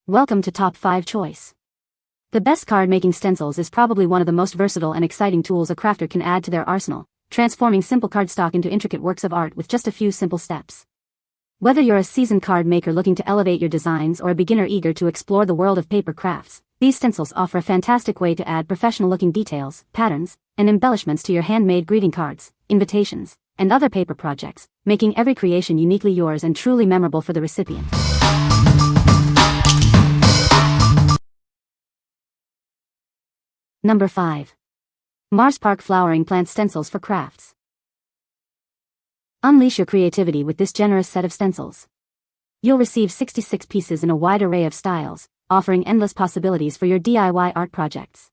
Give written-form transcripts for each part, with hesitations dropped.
Welcome to Top 5 Choice. The best card making stencils is probably one of the most versatile and exciting tools a crafter can add to their arsenal, transforming simple cardstock into intricate works of art with just a few simple steps. Whether you're a seasoned card maker looking to elevate your designs or a beginner eager to explore the world of paper crafts, these stencils offer a fantastic way to add professional-looking details, patterns, and embellishments to your handmade greeting cards, invitations, and other paper projects, making every creation uniquely yours and truly memorable for the recipient. Number 5. Marspark Flowering Plant Stencils for Crafts. Unleash your creativity with this generous set of stencils. You'll receive 66 pieces in a wide array of styles, offering endless possibilities for your DIY art projects.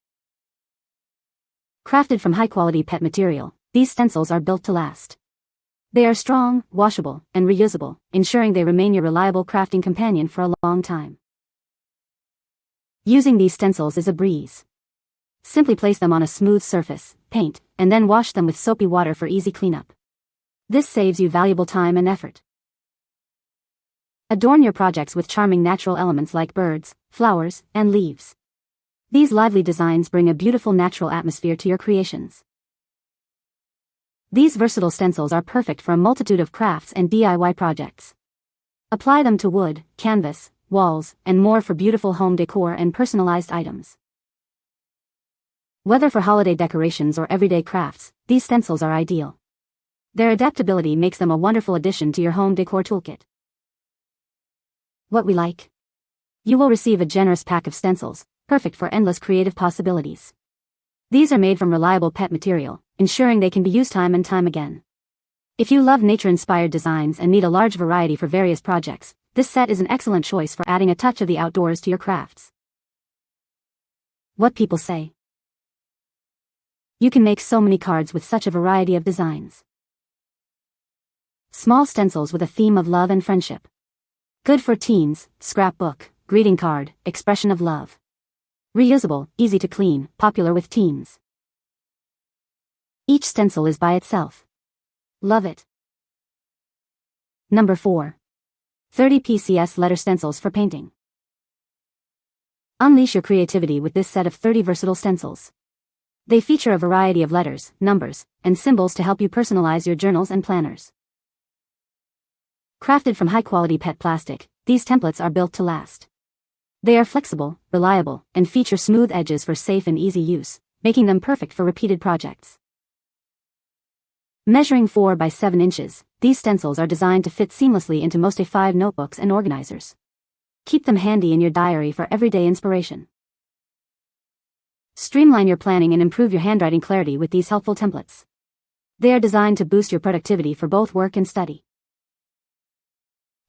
Crafted from high-quality PET material, these stencils are built to last. They are strong, washable, and reusable, ensuring they remain your reliable crafting companion for a long time. Using these stencils is a breeze. Simply place them on a smooth surface, paint, and then wash them with soapy water for easy cleanup. This saves you valuable time and effort. Adorn your projects with charming natural elements like birds, flowers, and leaves. These lively designs bring a beautiful natural atmosphere to your creations. These versatile stencils are perfect for a multitude of crafts and DIY projects. Apply them to wood, canvas, walls, and more for beautiful home decor and personalized items. Whether for holiday decorations or everyday crafts, these stencils are ideal. Their adaptability makes them a wonderful addition to your home decor toolkit. What we like? You will receive a generous pack of stencils, perfect for endless creative possibilities. These are made from reliable PET material, ensuring they can be used time and time again. If you love nature-inspired designs and need a large variety for various projects, this set is an excellent choice for adding a touch of the outdoors to your crafts. What people say? You can make so many cards with such a variety of designs. Small stencils with a theme of love and friendship. Good for teens, scrapbook, greeting card, expression of love. Reusable, easy to clean, popular with teens. Each stencil is by itself. Love it. Number 4. 30 PCS letter stencils for painting. Unleash your creativity with this set of 30 versatile stencils. They feature a variety of letters, numbers, and symbols to help you personalize your journals and planners. Crafted from high-quality PET plastic, these templates are built to last. They are flexible, reliable, and feature smooth edges for safe and easy use, making them perfect for repeated projects. Measuring 4 by 7 inches, these stencils are designed to fit seamlessly into most A5 notebooks and organizers. Keep them handy in your diary for everyday inspiration. Streamline your planning and improve your handwriting clarity with these helpful templates. They are designed to boost your productivity for both work and study.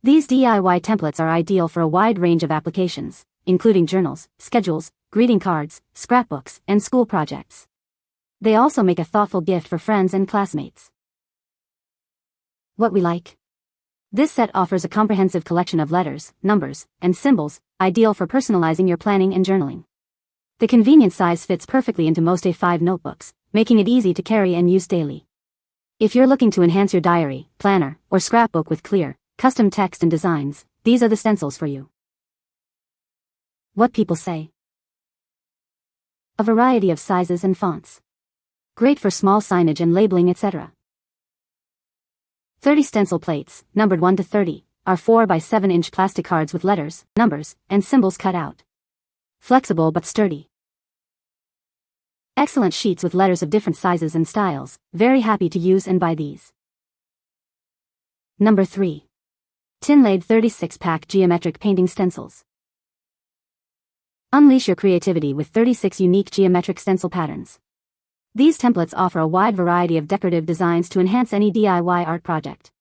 These DIY templates are ideal for a wide range of applications, including journals, schedules, greeting cards, scrapbooks, and school projects. They also make a thoughtful gift for friends and classmates. What we like? This set offers a comprehensive collection of letters, numbers, and symbols, ideal for personalizing your planning and journaling. The convenient size fits perfectly into most A5 notebooks, making it easy to carry and use daily. If you're looking to enhance your diary, planner, or scrapbook with clear, custom text and designs, these are the stencils for you. What people say? A variety of sizes and fonts. Great for small signage and labeling, etc. 30 stencil plates, numbered 1 to 30, are 4 by 7 inch plastic cards with letters, numbers, and symbols cut out. Flexible but sturdy. Excellent sheets with letters of different sizes and styles, very happy to use and buy these. Number 3. Tinlade 36-pack geometric painting stencils. Unleash your creativity with 36 unique geometric stencil patterns. These templates offer a wide variety of decorative designs to enhance any DIY art project.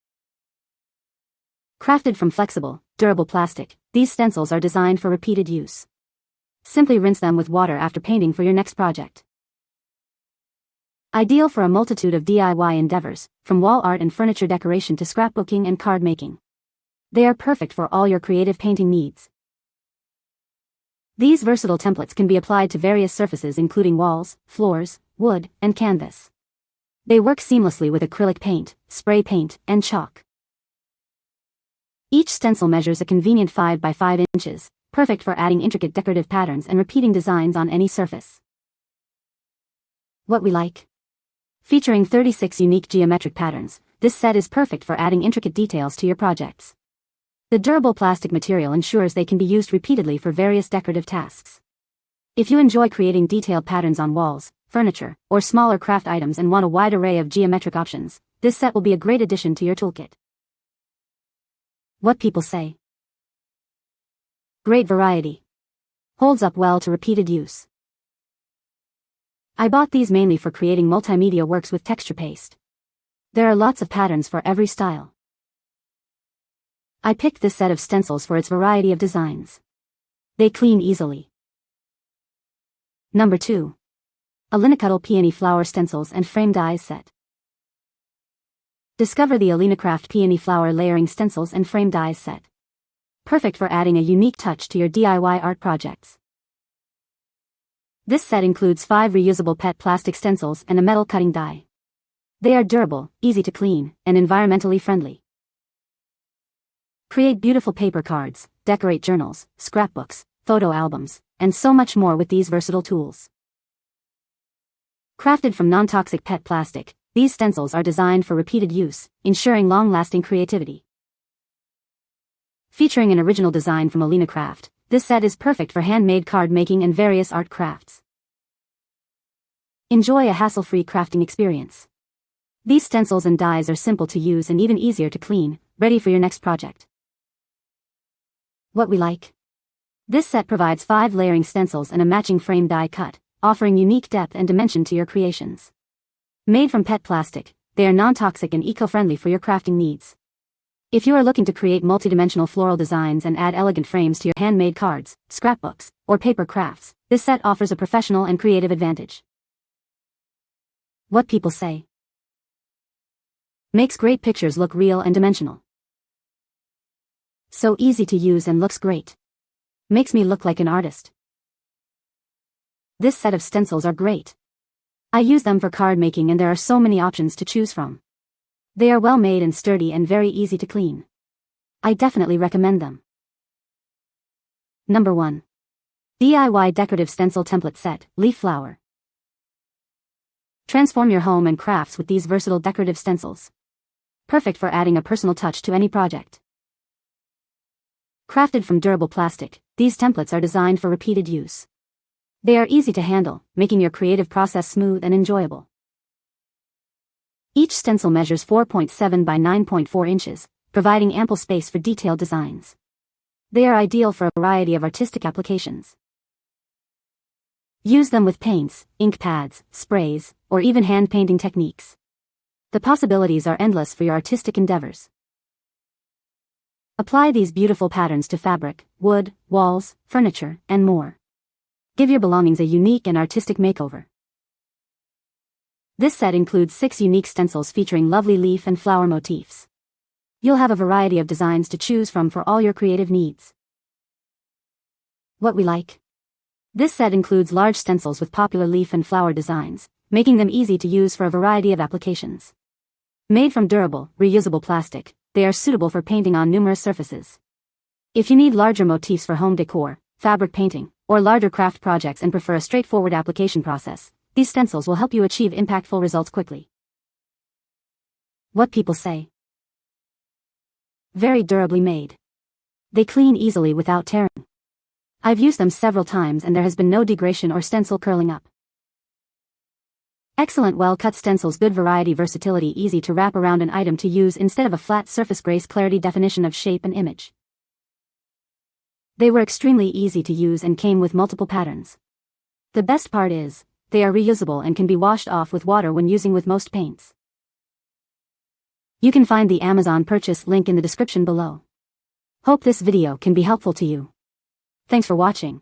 Crafted from flexible, durable plastic, these stencils are designed for repeated use. Simply rinse them with water after painting for your next project. Ideal for a multitude of DIY endeavors, from wall art and furniture decoration to scrapbooking and card making. They are perfect for all your creative painting needs. These versatile templates can be applied to various surfaces including walls, floors, wood, and canvas. They work seamlessly with acrylic paint, spray paint, and chalk. Each stencil measures a convenient 5 by 5 inches, perfect for adding intricate decorative patterns and repeating designs on any surface. What we like. Featuring 36 unique geometric patterns, this set is perfect for adding intricate details to your projects. The durable plastic material ensures they can be used repeatedly for various decorative tasks. If you enjoy creating detailed patterns on walls, furniture, or smaller craft items and want a wide array of geometric options, this set will be a great addition to your toolkit. What people say. Great variety. Holds up well to repeated use. I bought these mainly for creating multimedia works with texture paste. There are lots of patterns for every style. I picked this set of stencils for its variety of designs. They clean easily. Number 2. Alinacutle Peony Flower Stencils and Frame Dies Set. Discover the Alinacutle Peony Flower Layering Stencils and Frame Dies Set. Perfect for adding a unique touch to your DIY art projects. This set includes 5 reusable PET plastic stencils and a metal cutting die. They are durable, easy to clean, and environmentally friendly. Create beautiful paper cards, decorate journals, scrapbooks, photo albums, and so much more with these versatile tools. Crafted from non-toxic PET plastic, these stencils are designed for repeated use, ensuring long-lasting creativity. Featuring an original design from Alinacutle, this set is perfect for handmade card making and various art crafts. Enjoy a hassle-free crafting experience. These stencils and dies are simple to use and even easier to clean, ready for your next project. What we like. This set provides 5 layering stencils and a matching frame die cut, offering unique depth and dimension to your creations. Made from PET plastic, they are non-toxic and eco-friendly for your crafting needs. If you are looking to create multidimensional floral designs and add elegant frames to your handmade cards, scrapbooks, or paper crafts, this set offers a professional and creative advantage. What people say. Makes great pictures look real and dimensional. So easy to use and looks great. Makes me look like an artist. This set of stencils are great. I use them for card making and there are so many options to choose from. They are well made and sturdy and very easy to clean. I definitely recommend them. Number 1. DIY Decorative Stencil Template Set, Leaf Flower. Transform your home and crafts with these versatile decorative stencils. Perfect for adding a personal touch to any project. Crafted from durable plastic, these templates are designed for repeated use. They are easy to handle, making your creative process smooth and enjoyable. Each stencil measures 4.7 by 9.4 inches, providing ample space for detailed designs. They are ideal for a variety of artistic applications. Use them with paints, ink pads, sprays, or even hand painting techniques. The possibilities are endless for your artistic endeavors. Apply these beautiful patterns to fabric, wood, walls, furniture, and more. Give your belongings a unique and artistic makeover. This set includes 6 unique stencils featuring lovely leaf and flower motifs. You'll have a variety of designs to choose from for all your creative needs. What we like. This set includes large stencils with popular leaf and flower designs, making them easy to use for a variety of applications. Made from durable, reusable plastic, they are suitable for painting on numerous surfaces. If you need larger motifs for home decor, fabric painting, or larger craft projects and prefer a straightforward application process, these stencils will help you achieve impactful results quickly. What people say. Very durably made. They clean easily without tearing. I've used them several times and there has been no degradation or stencil curling up. Excellent well-cut stencils, good variety, versatility, easy to wrap around an item to use instead of a flat surface, grace, clarity, definition of shape and image. They were extremely easy to use and came with multiple patterns. The best part is, they are reusable and can be washed off with water when using with most paints. You can find the Amazon purchase link in the description below. Hope this video can be helpful to you. Thanks for watching.